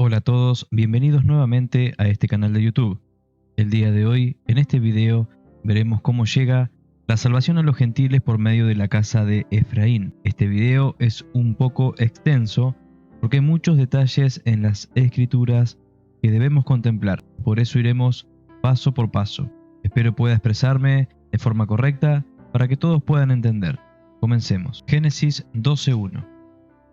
Hola a todos, bienvenidos nuevamente a este canal de YouTube. El día de hoy, en este video, veremos cómo llega la salvación a los gentiles por medio de la casa de Efraín. Este video es un poco extenso porque hay muchos detalles en las escrituras que debemos contemplar, por eso iremos paso por paso. Espero pueda expresarme de forma correcta para que todos puedan entender. Comencemos. Génesis 12:1.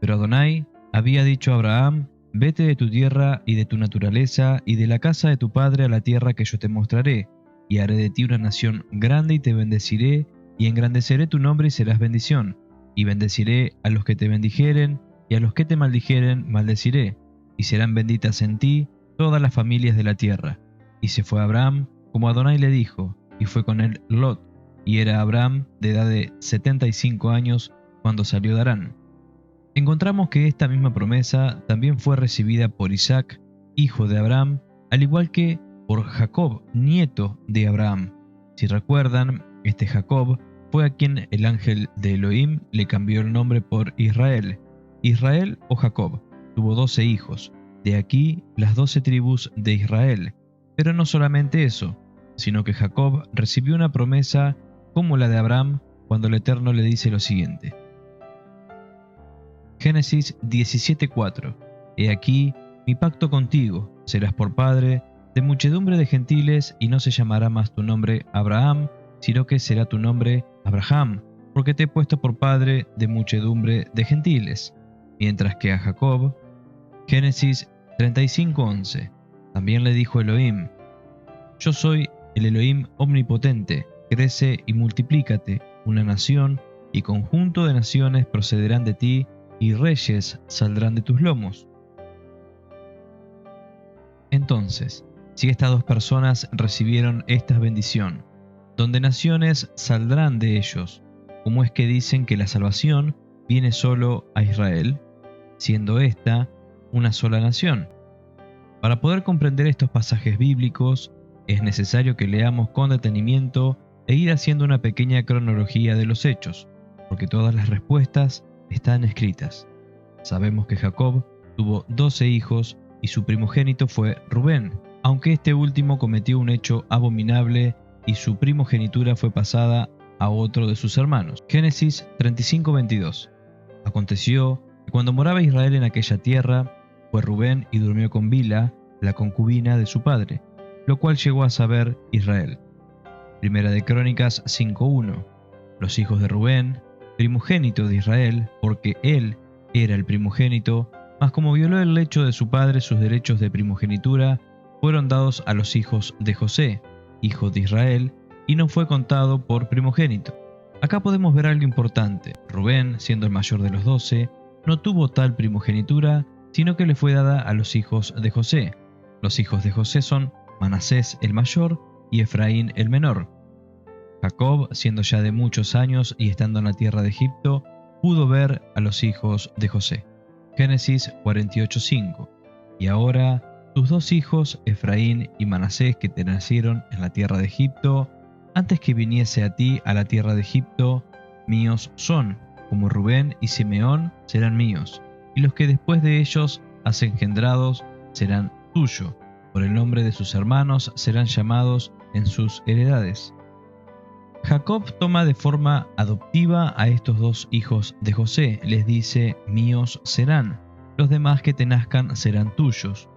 Pero Adonai había dicho a Abraham: vete de tu tierra y de tu naturaleza y de la casa de tu padre a la tierra que yo te mostraré, y haré de ti una nación grande y te bendeciré, y engrandeceré tu nombre y serás bendición, y bendeciré a los que te bendijeren, y a los que te maldijeren maldeciré, y serán benditas en ti todas las familias de la tierra. Y se fue Abraham como Adonai le dijo, y fue con él Lot, y era Abraham de edad de 75 años cuando salió de Harán. Encontramos que esta misma promesa también fue recibida por Isaac, hijo de Abraham, al igual que por Jacob, nieto de Abraham. Si recuerdan, este Jacob fue a quien el ángel de Elohim le cambió el nombre por Israel. Israel o Jacob tuvo 12 hijos, de aquí las 12 tribus de Israel. Pero no solamente eso, sino que Jacob recibió una promesa como la de Abraham cuando el Eterno le dice lo siguiente. Génesis 17:4. He aquí mi pacto contigo, serás por padre de muchedumbre de gentiles, y no se llamará más tu nombre Abraham, sino que será tu nombre Abraham, porque te he puesto por padre de muchedumbre de gentiles. Mientras que a Jacob, Génesis 35:11, también le dijo Elohim: yo soy el Elohim omnipotente, crece y multiplícate, una nación y conjunto de naciones procederán de ti, y reyes saldrán de tus lomos. Entonces, si estas dos personas recibieron esta bendición, donde naciones saldrán de ellos, ¿cómo es que dicen que la salvación viene solo a Israel, siendo esta una sola nación? Para poder comprender estos pasajes bíblicos, es necesario que leamos con detenimiento e ir haciendo una pequeña cronología de los hechos, porque todas las respuestas están escritas. Sabemos que Jacob tuvo 12 hijos y su primogénito fue Rubén, aunque este último cometió un hecho abominable y su primogenitura fue pasada a otro de sus hermanos. Génesis 35:22. Aconteció que cuando moraba Israel en aquella tierra, fue Rubén y durmió con Bila, la concubina de su padre, lo cual llegó a saber Israel. Primera de Crónicas 5:1. Los hijos de Rubén, primogénito de Israel, porque él era el primogénito, mas como violó el lecho de su padre, sus derechos de primogenitura fueron dados a los hijos de José, hijo de Israel, y no fue contado por primogénito. Acá podemos ver algo importante. Rubén, siendo el mayor de los 12, no tuvo tal primogenitura, sino que le fue dada a los hijos de José. Los hijos de José son Manasés el mayor y Efraín el menor. Jacob, siendo ya de muchos años y estando en la tierra de Egipto, pudo ver a los hijos de José. Génesis 48:5. Y ahora tus 2 hijos, Efraín y Manasés, que te nacieron en la tierra de Egipto, antes que viniese a ti a la tierra de Egipto, míos son, como Rubén y Simeón serán míos, y los que después de ellos has engendrados serán tuyo, por el nombre de sus hermanos serán llamados en sus heredades. Jacob toma de forma adoptiva a estos 2 hijos de José, les dice: míos serán, los demás que te nazcan serán tuyos.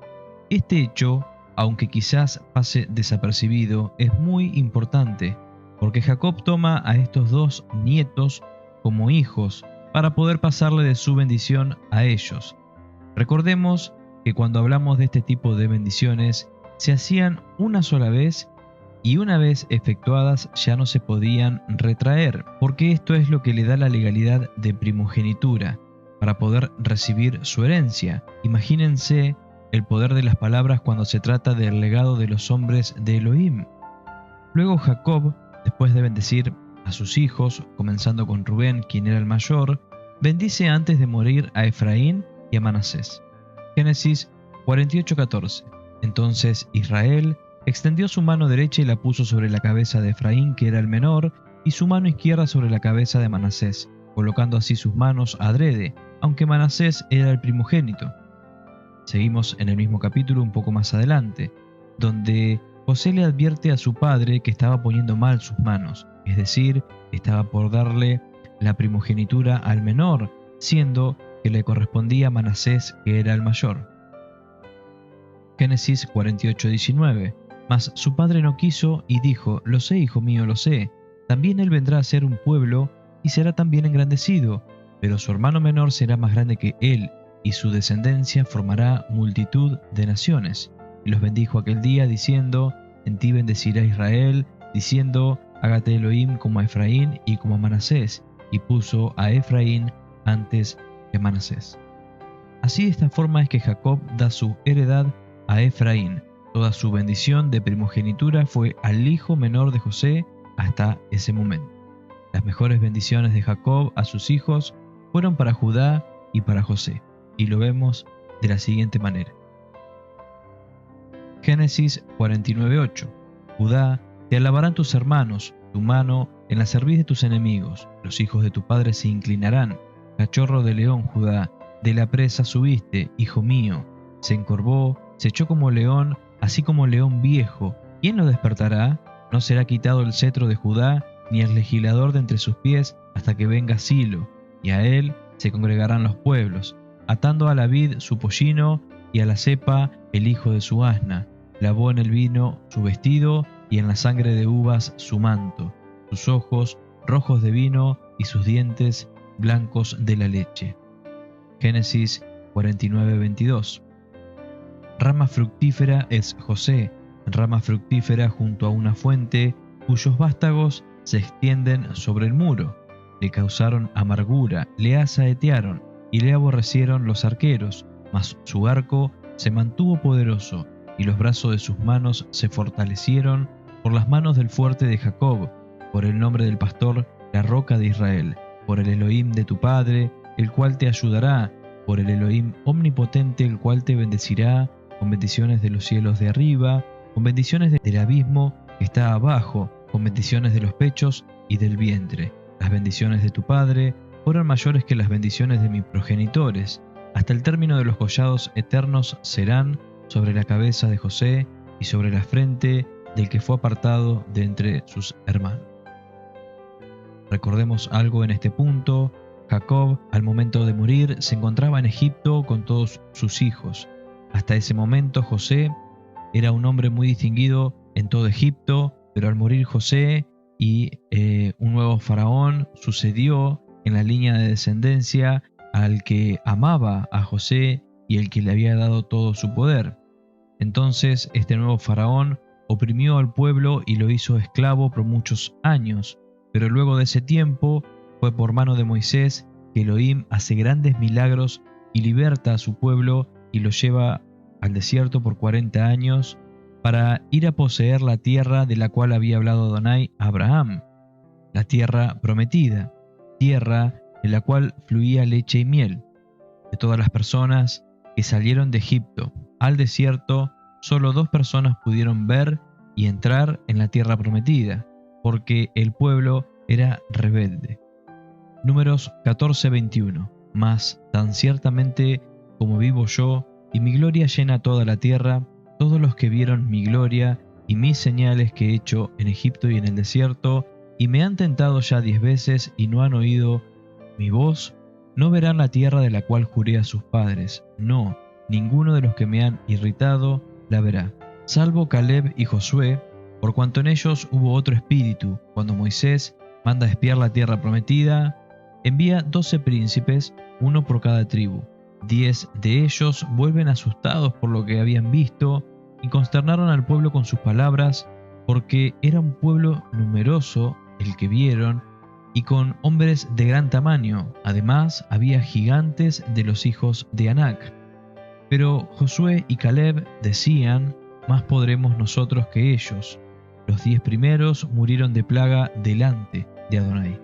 Este hecho, aunque quizás pase desapercibido, es muy importante, porque Jacob toma a estos 2 nietos como hijos para poder pasarle de su bendición a ellos. Recordemos que cuando hablamos de este tipo de bendiciones, se hacían una sola vez, y una vez efectuadas ya no se podían retraer, porque esto es lo que le da la legalidad de primogenitura, para poder recibir su herencia. Imagínense el poder de las palabras cuando se trata del legado de los hombres de Elohim. Luego Jacob, después de bendecir a sus hijos, comenzando con Rubén, quien era el mayor, bendice antes de morir a Efraín y a Manasés. Génesis 48:14. Entonces Israel extendió su mano derecha y la puso sobre la cabeza de Efraín, que era el menor, y su mano izquierda sobre la cabeza de Manasés, colocando así sus manos adrede, aunque Manasés era el primogénito. Seguimos en el mismo capítulo un poco más adelante, donde José le advierte a su padre que estaba poniendo mal sus manos, es decir, estaba por darle la primogenitura al menor, siendo que le correspondía a Manasés, que era el mayor. Génesis 48:19. Mas su padre no quiso y dijo: Lo sé, hijo mío, lo sé. También él vendrá a ser un pueblo y será también engrandecido, pero su hermano menor será más grande que él, y su descendencia formará multitud de naciones. Y los bendijo aquel día, diciendo: En ti bendecirá Israel, diciendo: Hágate Elohim como a Efraín y como a Manasés. Y puso a Efraín antes que a Manasés. Así, de esta forma es que Jacob da su heredad a Efraín. Toda su bendición de primogenitura fue al hijo menor de José hasta ese momento. Las mejores bendiciones de Jacob a sus hijos fueron para Judá y para José, y lo vemos de la siguiente manera. Génesis 49:8. Judá, te alabarán tus hermanos, tu mano en la cerviz de tus enemigos. Los hijos de tu padre se inclinarán. Cachorro de león, Judá, de la presa subiste, hijo mío. Se encorvó, se echó como león, así como león viejo. ¿Quién lo despertará? No será quitado el cetro de Judá, ni el legislador de entre sus pies, hasta que venga Silo, y a él se congregarán los pueblos, atando a la vid su pollino, y a la cepa el hijo de su asna. Lavó en el vino su vestido, y en la sangre de uvas su manto, sus ojos rojos de vino, y sus dientes blancos de la leche. Génesis 49:22. Rama fructífera es José, rama fructífera junto a una fuente, cuyos vástagos se extienden sobre el muro. Le causaron amargura, le asaetearon y le aborrecieron los arqueros, mas su arco se mantuvo poderoso, y los brazos de sus manos se fortalecieron por las manos del fuerte de Jacob, por el nombre del pastor, la roca de Israel, por el Elohim de tu padre, el cual te ayudará, por el Elohim omnipotente, el cual te bendecirá, con bendiciones de los cielos de arriba, con bendiciones del abismo que está abajo, con bendiciones de los pechos y del vientre. Las bendiciones de tu padre fueron mayores que las bendiciones de mis progenitores. Hasta el término de los collados eternos serán sobre la cabeza de José y sobre la frente del que fue apartado de entre sus hermanos. Recordemos algo en este punto. Jacob, al momento de morir, se encontraba en Egipto con todos sus hijos. Hasta ese momento José era un hombre muy distinguido en todo Egipto, pero al morir José y un nuevo faraón sucedió en la línea de descendencia al que amaba a José y el que le había dado todo su poder. Entonces este nuevo faraón oprimió al pueblo y lo hizo esclavo por muchos años, pero luego de ese tiempo fue por mano de Moisés que Elohim hace grandes milagros y liberta a su pueblo y lo lleva al desierto por 40 años para ir a poseer la tierra de la cual había hablado Adonai a Abraham, la tierra prometida, tierra en la cual fluía leche y miel. De todas las personas que salieron de Egipto al desierto, solo 2 personas pudieron ver y entrar en la tierra prometida, porque el pueblo era rebelde. Números 14:21. Mas tan ciertamente como vivo yo, y mi gloria llena toda la tierra, todos los que vieron mi gloria y mis señales que he hecho en Egipto y en el desierto, y me han tentado ya 10 veces y no han oído mi voz, no verán la tierra de la cual juré a sus padres. No, ninguno de los que me han irritado la verá, salvo Caleb y Josué, por cuanto en ellos hubo otro espíritu. Cuando Moisés manda espiar la tierra prometida, envía 12 príncipes, uno por cada tribu. 10 de ellos vuelven asustados por lo que habían visto y consternaron al pueblo con sus palabras, porque era un pueblo numeroso el que vieron y con hombres de gran tamaño. Además, había gigantes de los hijos de Anac. Pero Josué y Caleb decían: más podremos nosotros que ellos. Los 10 primeros murieron de plaga delante de Adonai.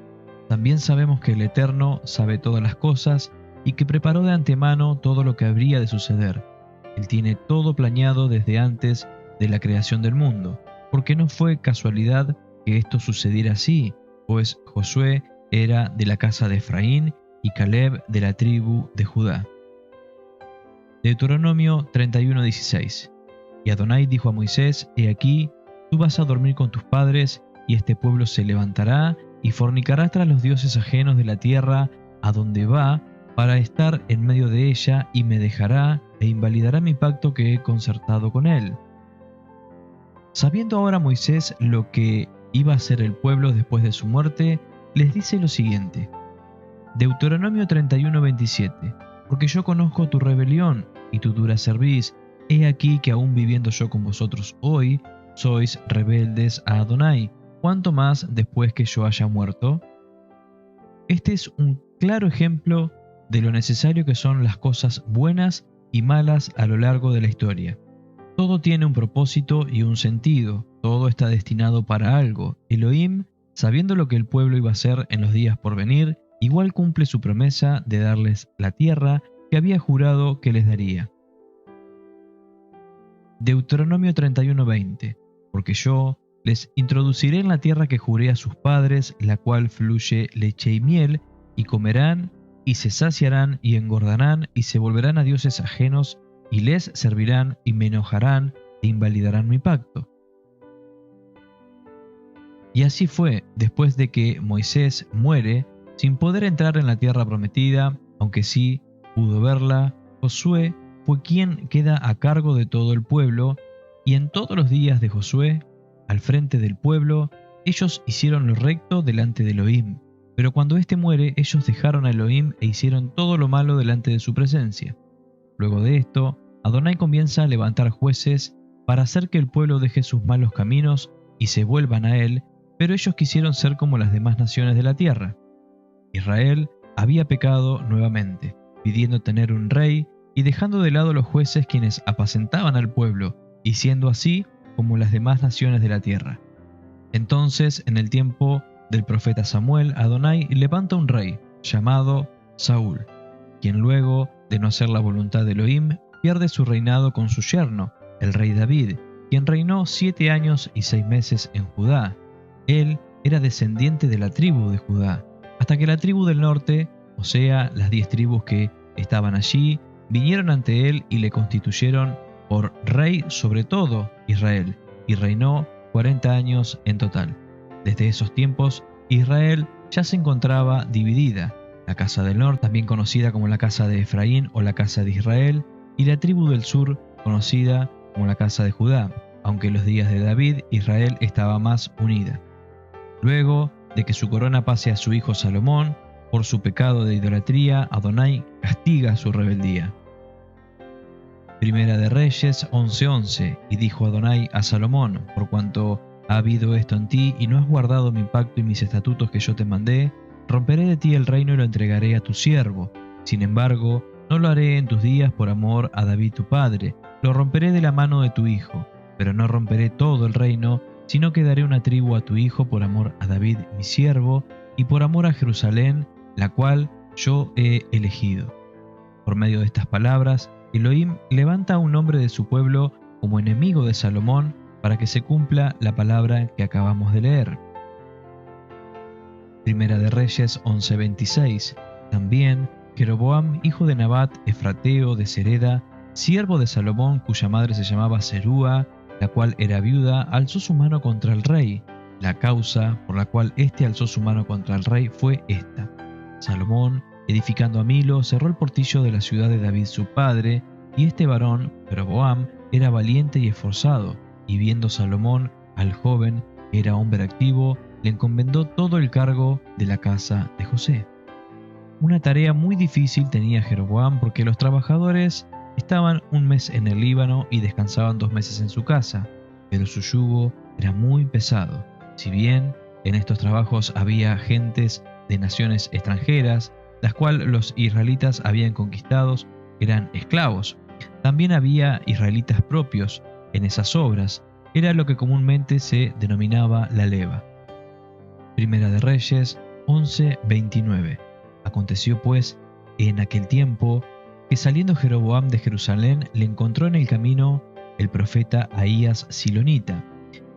También sabemos que el Eterno sabe todas las cosas y que preparó de antemano todo lo que habría de suceder. Él tiene todo planeado desde antes de la creación del mundo, porque no fue casualidad que esto sucediera así, pues Josué era de la casa de Efraín y Caleb de la tribu de Judá. Deuteronomio 31:16. Y Adonai dijo a Moisés: He aquí, tú vas a dormir con tus padres, y este pueblo se levantará y fornicará tras los dioses ajenos de la tierra a donde va, para estar en medio de ella, y me dejará e invalidará mi pacto que he concertado con él. Sabiendo ahora Moisés lo que iba a hacer el pueblo después de su muerte, les dice lo siguiente. Deuteronomio 31:27. Porque yo conozco tu rebelión y tu dura cerviz. He aquí que aún viviendo yo con vosotros hoy, sois rebeldes a Adonai, cuanto más después que yo haya muerto. Este es un claro ejemplo de lo necesario que son las cosas buenas y malas a lo largo de la historia. Todo tiene un propósito y un sentido, todo está destinado para algo. Elohim, sabiendo lo que el pueblo iba a hacer en los días por venir, igual cumple su promesa de darles la tierra que había jurado que les daría. Deuteronomio 31:20. Porque yo les introduciré en la tierra que juré a sus padres, la cual fluye leche y miel, y comerán, y se saciarán, y engordarán, y se volverán a dioses ajenos, y les servirán, y me enojarán, e invalidarán mi pacto. Y así fue, después de que Moisés muere, sin poder entrar en la tierra prometida, aunque sí pudo verla, Josué fue quien queda a cargo de todo el pueblo, y en todos los días de Josué, al frente del pueblo, ellos hicieron lo recto delante de Elohim. Pero cuando éste muere, ellos dejaron a Elohim e hicieron todo lo malo delante de su presencia. Luego de esto, Adonai comienza a levantar jueces para hacer que el pueblo deje sus malos caminos y se vuelvan a él, pero ellos quisieron ser como las demás naciones de la tierra. Israel había pecado nuevamente, pidiendo tener un rey y dejando de lado los jueces quienes apacentaban al pueblo, y siendo así como las demás naciones de la tierra. Entonces, en el tiempo del profeta Samuel, Adonai levanta un rey, llamado Saúl, quien luego de no hacer la voluntad de Elohim, pierde su reinado con su yerno, el rey David, quien reinó 7 años y 6 meses en Judá. Él era descendiente de la tribu de Judá, hasta que la tribu del norte, o sea, las 10 tribus que estaban allí, vinieron ante él y le constituyeron por rey sobre todo Israel, y reinó 40 años en total. Desde esos tiempos, Israel ya se encontraba dividida, la casa del norte, también conocida como la casa de Efraín o la casa de Israel, y la tribu del sur, conocida como la casa de Judá, aunque en los días de David, Israel estaba más unida. Luego de que su corona pase a su hijo Salomón, por su pecado de idolatría, Adonai castiga su rebeldía. Primera de Reyes 11:11. Y dijo Adonai a Salomón: por cuanto ha habido esto en ti, y no has guardado mi pacto y mis estatutos que yo te mandé, romperé de ti el reino y lo entregaré a tu siervo. Sin embargo, no lo haré en tus días por amor a David tu padre, lo romperé de la mano de tu hijo, pero no romperé todo el reino, sino que daré una tribu a tu hijo por amor a David mi siervo, y por amor a Jerusalén, la cual yo he elegido. Por medio de estas palabras, Elohim levanta a un hombre de su pueblo como enemigo de Salomón para que se cumpla la palabra que acabamos de leer. Primera de Reyes 11:26. También Jeroboam, hijo de Nabat, efrateo de Sereda, siervo de Salomón, cuya madre se llamaba Serúa, la cual era viuda, alzó su mano contra el rey. La causa por la cual éste alzó su mano contra el rey fue esta: Salomón, edificando a Milo, cerró el portillo de la ciudad de David su padre, y este varón, Jeroboam, era valiente y esforzado, y viendo Salomón al joven, que era hombre activo, le encomendó todo el cargo de la casa de José. Una tarea muy difícil tenía Jeroboam porque los trabajadores estaban un mes en el Líbano y descansaban 2 meses en su casa, pero su yugo era muy pesado. Si bien en estos trabajos había gentes de naciones extranjeras, las cuales los israelitas habían conquistado, eran esclavos. También había israelitas propios en esas obras, era lo que comúnmente se denominaba la leva. Primera de Reyes 11:29. Aconteció pues en aquel tiempo que saliendo Jeroboam de Jerusalén le encontró en el camino el profeta Ahías Silonita,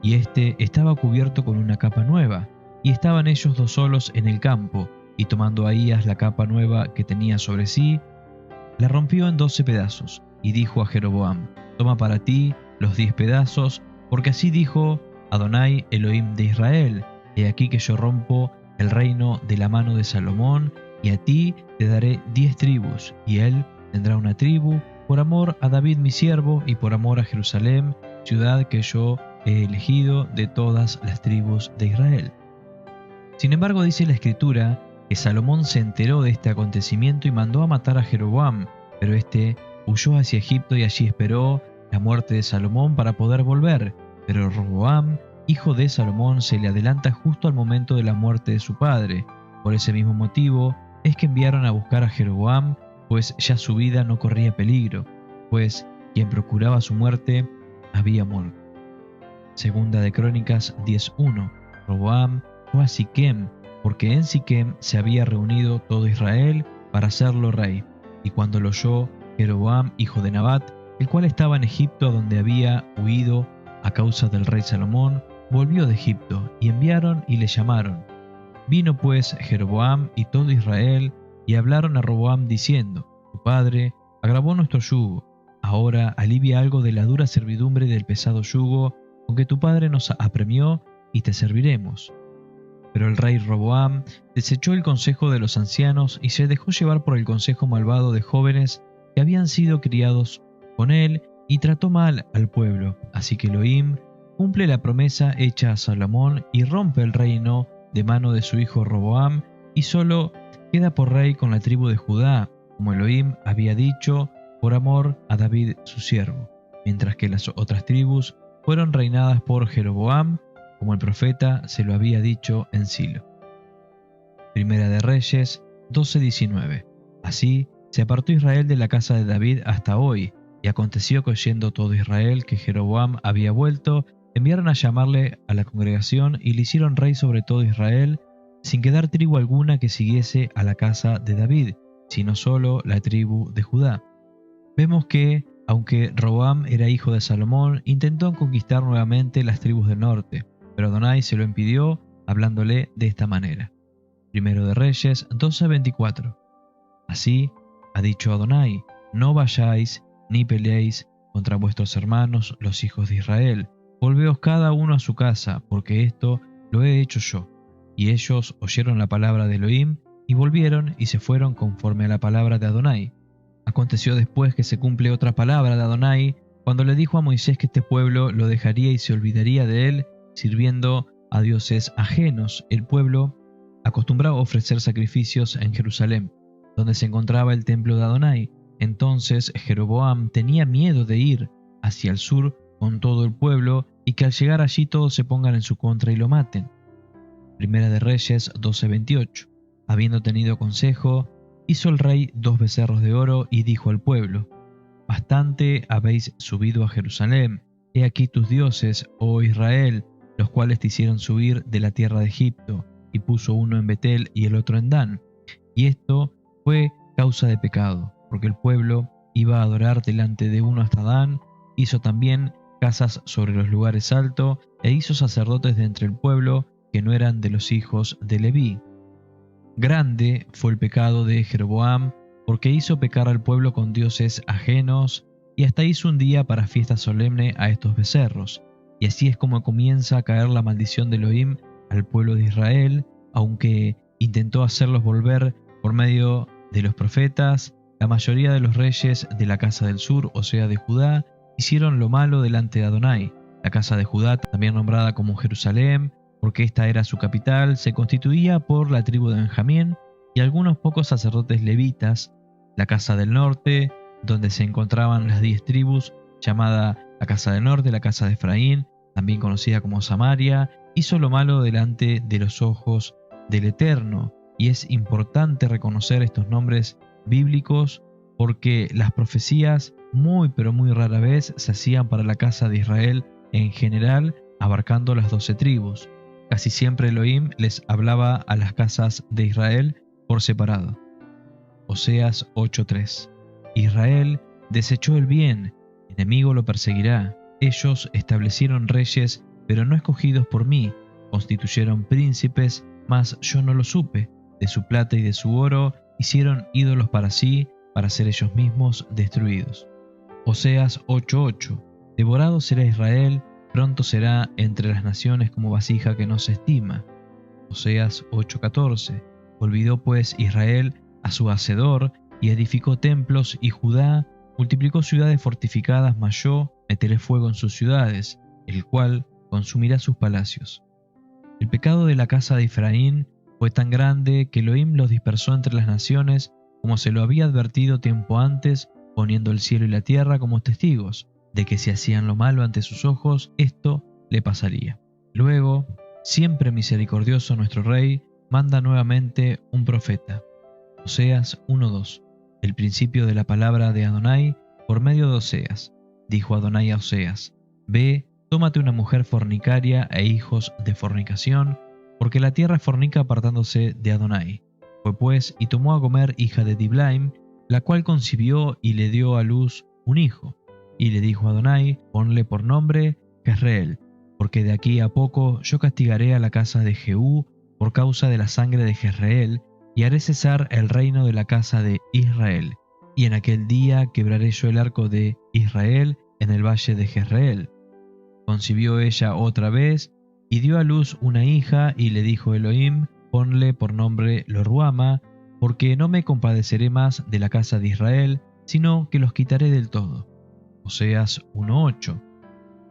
y éste estaba cubierto con una capa nueva, y estaban ellos 2 solos en el campo, y tomando Ahías la capa nueva que tenía sobre sí, la rompió en 12 pedazos, y dijo a Jeroboam: toma para ti los 10 pedazos, porque así dijo Adonai Elohim de Israel: he aquí que yo rompo el reino de la mano de Salomón, y a ti te daré 10 tribus, y él tendrá una tribu, por amor a David mi siervo, y por amor a Jerusalén, ciudad que yo he elegido de todas las tribus de Israel. Sin embargo, dice la Escritura que Salomón se enteró de este acontecimiento y mandó a matar a Jeroboam, pero éste huyó hacia Egipto y allí esperó la muerte de Salomón para poder volver. Pero Roboam, hijo de Salomón, se le adelanta justo al momento de la muerte de su padre. Por ese mismo motivo es que enviaron a buscar a Jeroboam, pues ya su vida no corría peligro, pues quien procuraba su muerte había muerto. Segunda de Crónicas 10:1. Roboam fue a Siquem, porque en Siquem se había reunido todo Israel para hacerlo rey. Y cuando lo oyó Jeroboam, hijo de Nabat, el cual estaba en Egipto, a donde había huido a causa del rey Salomón, volvió de Egipto, y enviaron y le llamaron. Vino pues Jeroboam y todo Israel, y hablaron a Roboam diciendo: tu padre agravó nuestro yugo, ahora alivia algo de la dura servidumbre del pesado yugo con que tu padre nos apremió, y te serviremos. Pero el rey Roboam desechó el consejo de los ancianos y se dejó llevar por el consejo malvado de jóvenes que habían sido criados con él, y trató mal al pueblo. Así que Elohim cumple la promesa hecha a Salomón y rompe el reino de mano de su hijo Roboam, y solo queda por rey con la tribu de Judá, como Elohim había dicho, por amor a David su siervo, mientras que las otras tribus fueron reinadas por Jeroboam, como el profeta se lo había dicho en Silo. Primera de Reyes 12:19. Así se apartó Israel de la casa de David hasta hoy, y aconteció que, oyendo todo Israel que Jeroboam había vuelto, enviaron a llamarle a la congregación y le hicieron rey sobre todo Israel, sin quedar tribu alguna que siguiese a la casa de David, sino solo la tribu de Judá. Vemos que, aunque Roboam era hijo de Salomón, intentó conquistar nuevamente las tribus del norte, pero Adonai se lo impidió, hablándole de esta manera. Primero de Reyes 12:24. Así ha dicho Adonai: no vayáis ni peleéis contra vuestros hermanos los hijos de Israel, volveos cada uno a su casa, porque esto lo he hecho yo. Y ellos oyeron la palabra de Elohim, y volvieron y se fueron conforme a la palabra de Adonai. Aconteció después que se cumple otra palabra de Adonai, cuando le dijo a Moisés que este pueblo lo dejaría y se olvidaría de él, sirviendo a dioses ajenos. El pueblo acostumbraba a ofrecer sacrificios en Jerusalén, donde se encontraba el templo de Adonai. Entonces Jeroboam tenía miedo de ir hacia el sur con todo el pueblo, y que al llegar allí todos se pongan en su contra y lo maten. Primera de Reyes 12:28. Habiendo tenido consejo, hizo el rey 2 becerros de oro y dijo al pueblo: bastante habéis subido a Jerusalén, he aquí tus dioses, oh Israel, los cuales te hicieron subir de la tierra de Egipto, y puso uno en Betel y el otro en Dan. Y esto fue causa de pecado, porque el pueblo iba a adorar delante de uno hasta Dan. Hizo también casas sobre los lugares altos, e hizo sacerdotes de entre el pueblo que no eran de los hijos de Leví. Grande fue el pecado de Jeroboam, porque hizo pecar al pueblo con dioses ajenos, y hasta hizo un día para fiesta solemne a estos becerros. Y así es como comienza a caer la maldición de Elohim al pueblo de Israel, aunque intentó hacerlos volver por medio de los profetas. La mayoría de los reyes de la casa del sur, o sea de Judá, hicieron lo malo delante de Adonai. La casa de Judá, también nombrada como Jerusalén, porque esta era su capital, se constituía por la tribu de Benjamín y algunos pocos sacerdotes levitas. La casa del norte, donde se encontraban las 10 tribus, llamada la casa del norte, la casa de Efraín, también conocida como Samaria, hizo lo malo delante de los ojos del Eterno. Y es importante reconocer estos nombres bíblicos, porque las profecías muy pero muy rara vez se hacían para la casa de Israel en general, abarcando las 12 tribus. Casi siempre Elohim les hablaba a las casas de Israel por separado. Oseas 8:3. Israel desechó el bien, enemigo lo perseguirá. Ellos establecieron reyes, pero no escogidos por mí. Constituyeron príncipes, mas yo no lo supe. De su plata y de su oro hicieron ídolos para sí, para ser ellos mismos destruidos. Oseas 8:8. Devorado será Israel, pronto será entre las naciones como vasija que no se estima. Oseas 8:14. Olvidó pues Israel a su hacedor y edificó templos, y Judá multiplicó ciudades fortificadas, mas yo meteré fuego en sus ciudades, el cual consumirá sus palacios. El pecado de la casa de Efraín fue tan grande que Elohim los dispersó entre las naciones, como se lo había advertido tiempo antes, poniendo el cielo y la tierra como testigos de que si hacían lo malo ante sus ojos, esto le pasaría. Luego, siempre misericordioso nuestro Rey, manda nuevamente un profeta. Oseas 1:2. El principio de la palabra de Adonai por medio de Oseas. Dijo Adonai a Oseas: Ve, tómate una mujer fornicaria e hijos de fornicación, porque la tierra fornica apartándose de Adonai. Fue pues y tomó a Gomer, hija de Diblaim, la cual concibió y le dio a luz un hijo. Y le dijo a Adonai: Ponle por nombre Jezreel, porque de aquí a poco yo castigaré a la casa de Jehú por causa de la sangre de Jezreel, y haré cesar el reino de la casa de Israel. Y en aquel día quebraré yo el arco de Israel en el valle de Jezreel. Concibió ella otra vez, y dio a luz una hija, y le dijo Elohim: Ponle por nombre Lo-ruama, porque no me compadeceré más de la casa de Israel, sino que los quitaré del todo. Oseas 1:8.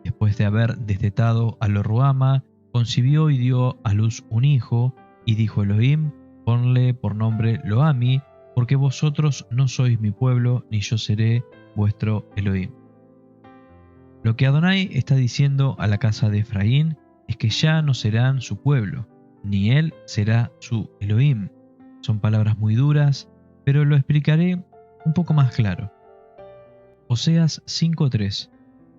Después de haber destetado a Lo-ruama, concibió y dio a luz un hijo, y dijo Elohim: Ponle por nombre Lo-ami, porque vosotros no sois mi pueblo, ni yo seré vuestro Elohim. Lo que Adonai está diciendo a la casa de Efraín es que ya no serán su pueblo, ni él será su Elohim. Son palabras muy duras, pero lo explicaré un poco más claro. Oseas 5:3.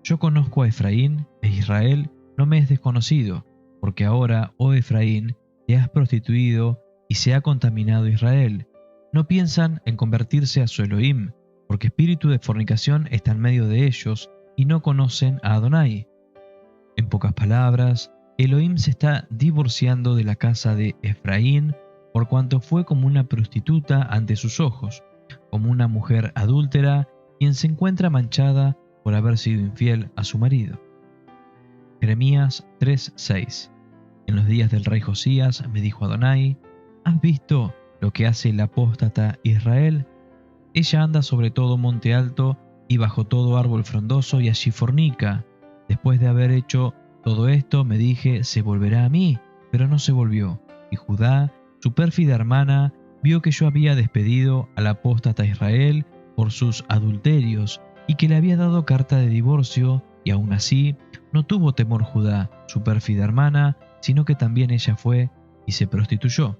Yo conozco a Efraín, e Israel no me es desconocido, porque ahora, oh Efraín, te has prostituido y se ha contaminado Israel. No piensan en convertirse a su Elohim, porque espíritu de fornicación está en medio de ellos, y no conocen a Adonai. En pocas palabras, Elohim se está divorciando de la casa de Efraín, por cuanto fue como una prostituta ante sus ojos, como una mujer adúltera, quien se encuentra manchada por haber sido infiel a su marido. Jeremías 3:6. En los días del rey Josías me dijo Adonai: ¿Has visto lo que hace la apóstata Israel? Ella anda sobre todo monte alto y bajo todo árbol frondoso, y allí fornica. Después de haber hecho todo esto, me dije: se volverá a mí, pero no se volvió. Y Judá, su pérfida hermana, vio que yo había despedido al apóstata Israel por sus adulterios, y que le había dado carta de divorcio, y aún así no tuvo temor Judá, su pérfida hermana, sino que también ella fue y se prostituyó.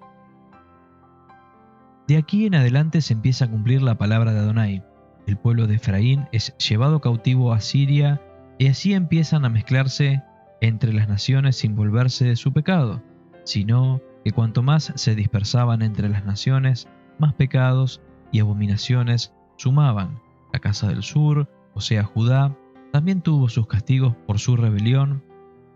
De aquí en adelante se empieza a cumplir la palabra de Adonai. El pueblo de Efraín es llevado cautivo a Siria, y así empiezan a mezclarse entre las naciones sin volverse de su pecado, sino que cuanto más se dispersaban entre las naciones, más pecados y abominaciones sumaban. La casa del sur, o sea Judá, también tuvo sus castigos por su rebelión,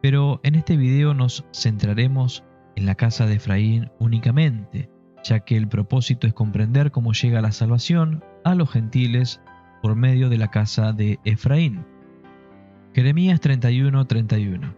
pero en este video nos centraremos en la casa de Efraín únicamente, ya que el propósito es comprender cómo llega la salvación a los gentiles por medio de la casa de Efraín. Jeremías 31:31.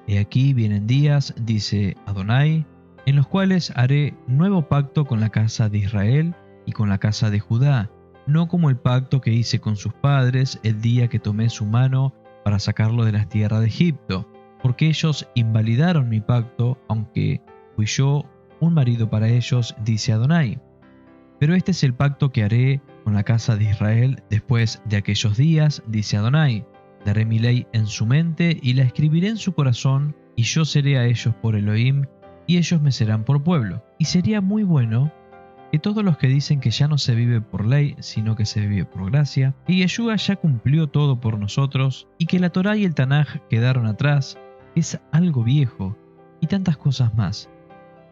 He aquí vienen días, dice Adonai, en los cuales haré nuevo pacto con la casa de Israel y con la casa de Judá, no como el pacto que hice con sus padres el día que tomé su mano para sacarlo de la tierra de Egipto, porque ellos invalidaron mi pacto, aunque fui yo un marido para ellos, dice Adonai. Pero este es el pacto que haré con la casa de Israel después de aquellos días, dice Adonai. Daré mi ley en su mente y la escribiré en su corazón, y yo seré a ellos por Elohim, y ellos me serán por pueblo. Y sería muy bueno que todos los que dicen que ya no se vive por ley, sino que se vive por gracia, que Yeshua ya cumplió todo por nosotros, y que la Torá y el Tanaj quedaron atrás, es algo viejo, y tantas cosas más.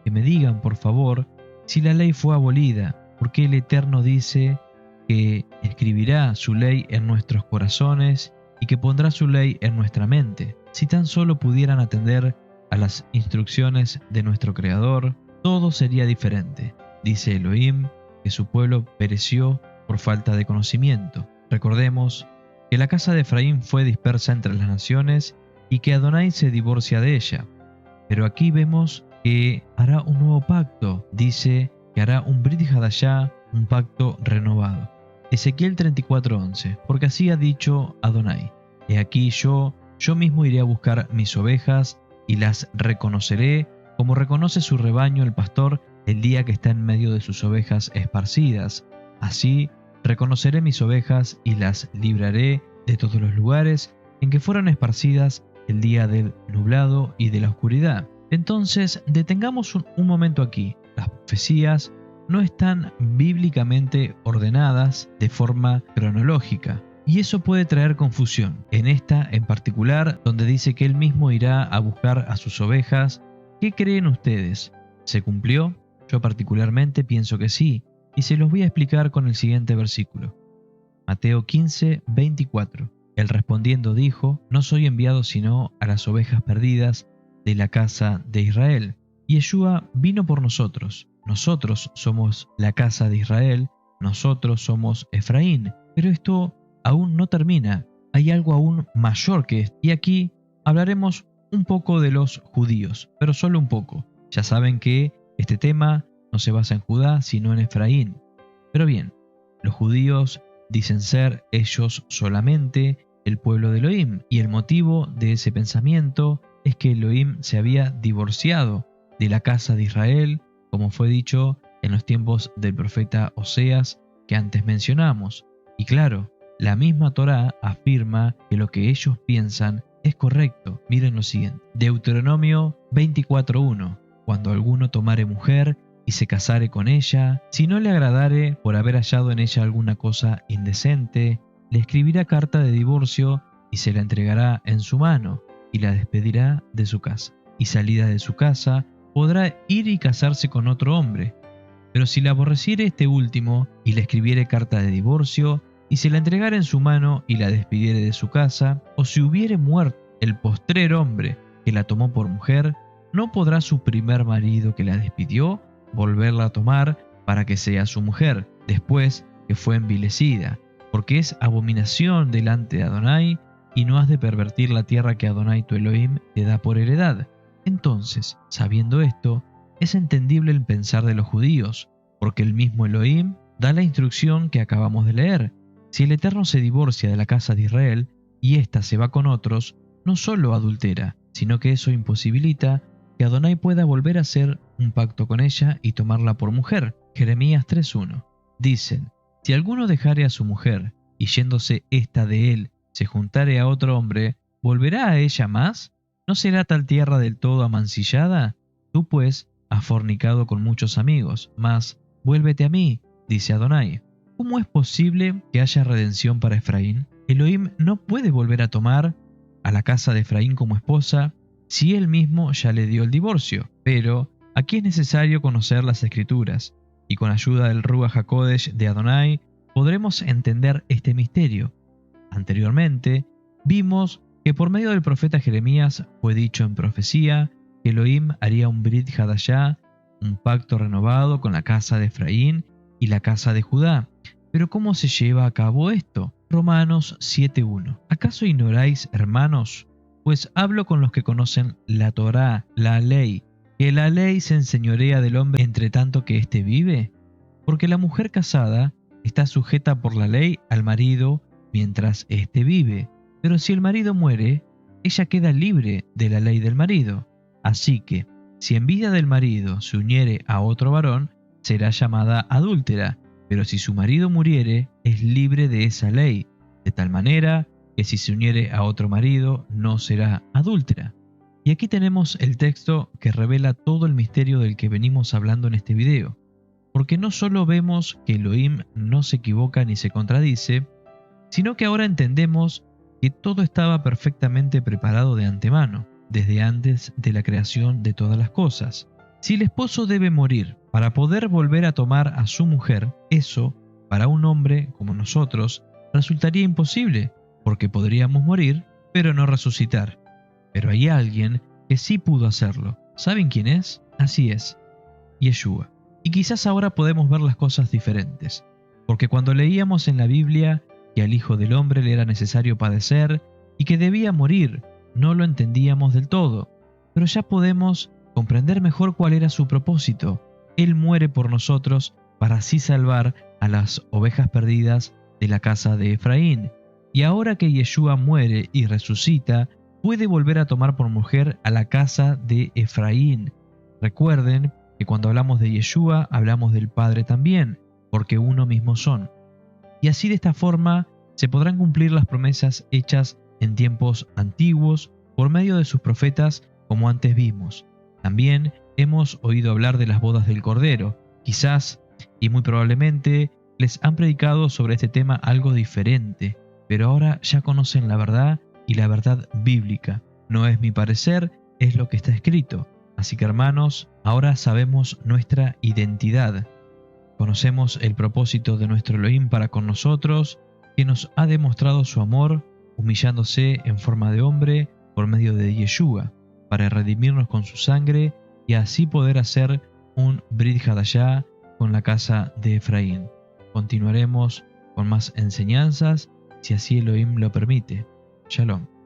Que me digan, por favor, si la ley fue abolida, porque el Eterno dice que escribirá su ley en nuestros corazones y que pondrá su ley en nuestra mente. Si tan solo pudieran atender a las instrucciones de nuestro Creador, todo sería diferente. Dice Elohim que su pueblo pereció por falta de conocimiento. Recordemos que la casa de Efraín fue dispersa entre las naciones y que Adonai se divorcia de ella. Pero aquí vemos que hará un nuevo pacto, dice que hará un Brit Hadashah, un pacto renovado. Ezequiel 34:11, porque así ha dicho Adonai: He aquí yo mismo iré a buscar mis ovejas y las reconoceré como reconoce su rebaño el pastor el día que está en medio de sus ovejas esparcidas. Así reconoceré mis ovejas y las libraré de todos los lugares en que fueron esparcidas el día del nublado y de la oscuridad. Entonces, detengamos un momento aquí. Las profecías no están bíblicamente ordenadas de forma cronológica, y eso puede traer confusión. En esta en particular, donde dice que él mismo irá a buscar a sus ovejas, ¿qué creen ustedes? ¿Se cumplió? Yo particularmente pienso que sí, y se los voy a explicar con el siguiente versículo. Mateo 15:24. Él respondiendo dijo: No soy enviado sino a las ovejas perdidas de la casa de Israel. Yeshua vino por nosotros. Nosotros somos la casa de Israel, nosotros somos Efraín. Pero esto aún no termina. Hay algo aún mayor que esto. Y aquí hablaremos un poco de los judíos, pero solo un poco. Ya saben que este tema no se basa en Judá, sino en Efraín. Pero bien, los judíos dicen ser ellos solamente el pueblo de Elohim, y el motivo de ese pensamiento es que Elohim se había divorciado de la casa de Israel, como fue dicho en los tiempos del profeta Oseas que antes mencionamos. Y claro, la misma Torá afirma que lo que ellos piensan es correcto. Miren lo siguiente. Deuteronomio 24:1. Cuando alguno tomare mujer y se casare con ella, si no le agradare por haber hallado en ella alguna cosa indecente, le escribirá carta de divorcio y se la entregará en su mano y la despedirá de su casa. Y salida de su casa, podrá ir y casarse con otro hombre. Pero si la aborreciere este último y le escribiere carta de divorcio y se la entregare en su mano y la despidiere de su casa, o si hubiere muerto el postrer hombre que la tomó por mujer, no podrá su primer marido que la despidió volverla a tomar para que sea su mujer, después que fue envilecida, porque es abominación delante de Adonai, y no has de pervertir la tierra que Adonai tu Elohim te da por heredad. Entonces, sabiendo esto, es entendible el pensar de los judíos, porque el mismo Elohim da la instrucción que acabamos de leer. Si el Eterno se divorcia de la casa de Israel, y ésta se va con otros, no solo adultera, sino que eso imposibilita que Adonai pueda volver a hacer un pacto con ella y tomarla por mujer. Jeremías 3:1. Dicen: si alguno dejare a su mujer, y yéndose ésta de él, se juntare a otro hombre, ¿volverá a ella más? ¿No será tal tierra del todo amancillada? Tú pues has fornicado con muchos amigos, mas vuélvete a mí, dice Adonai. ¿Cómo es posible que haya redención para Efraín? Elohim no puede volver a tomar a la casa de Efraín como esposa si él mismo ya le dio el divorcio. Pero aquí es necesario conocer las Escrituras, y con ayuda del Ruach HaKodesh de Adonai podremos entender este misterio. Anteriormente, vimos que por medio del profeta Jeremías fue dicho en profecía que Elohim haría un Brit Hadashah, un pacto renovado con la casa de Efraín y la casa de Judá. Pero ¿cómo se lleva a cabo esto? Romanos 7:1. ¿Acaso ignoráis, hermanos? Pues hablo con los que conocen la Torá, la ley, que la ley se enseñorea del hombre entre tanto que éste vive. Porque la mujer casada está sujeta por la ley al marido mientras éste vive. Pero si el marido muere, ella queda libre de la ley del marido. Así que, si en vida del marido se uniere a otro varón, será llamada adúltera. Pero si su marido muriere, es libre de esa ley, de tal manera que si se uniere a otro marido, no será adúltera. Y aquí tenemos el texto que revela todo el misterio del que venimos hablando en este video. Porque no solo vemos que Elohim no se equivoca ni se contradice, sino que ahora entendemos que todo estaba perfectamente preparado de antemano, desde antes de la creación de todas las cosas. Si el esposo debe morir para poder volver a tomar a su mujer, eso, para un hombre como nosotros, resultaría imposible, porque podríamos morir, pero no resucitar. Pero hay alguien que sí pudo hacerlo. ¿Saben quién es? Así es, Yeshua. Y quizás ahora podemos ver las cosas diferentes, porque cuando leíamos en la Biblia que al Hijo del Hombre le era necesario padecer y que debía morir. No lo entendíamos del todo, pero ya podemos comprender mejor cuál era su propósito. Él muere por nosotros para así salvar a las ovejas perdidas de la casa de Efraín. Y ahora que Yeshua muere y resucita, puede volver a tomar por mujer a la casa de Efraín. Recuerden que cuando hablamos de Yeshua, hablamos del Padre también, porque uno mismo son. Y así de esta forma se podrán cumplir las promesas hechas en tiempos antiguos por medio de sus profetas, como antes vimos. También hemos oído hablar de las bodas del Cordero. Quizás, y muy probablemente, les han predicado sobre este tema algo diferente, pero ahora ya conocen la verdad y la verdad bíblica. No es mi parecer, es lo que está escrito. Así que hermanos, ahora sabemos nuestra identidad. Conocemos el propósito de nuestro Elohim para con nosotros, que nos ha demostrado su amor, humillándose en forma de hombre por medio de Yeshua, para redimirnos con su sangre y así poder hacer un Brit Hadashah con la casa de Efraín. Continuaremos con más enseñanzas, si así Elohim lo permite. Shalom.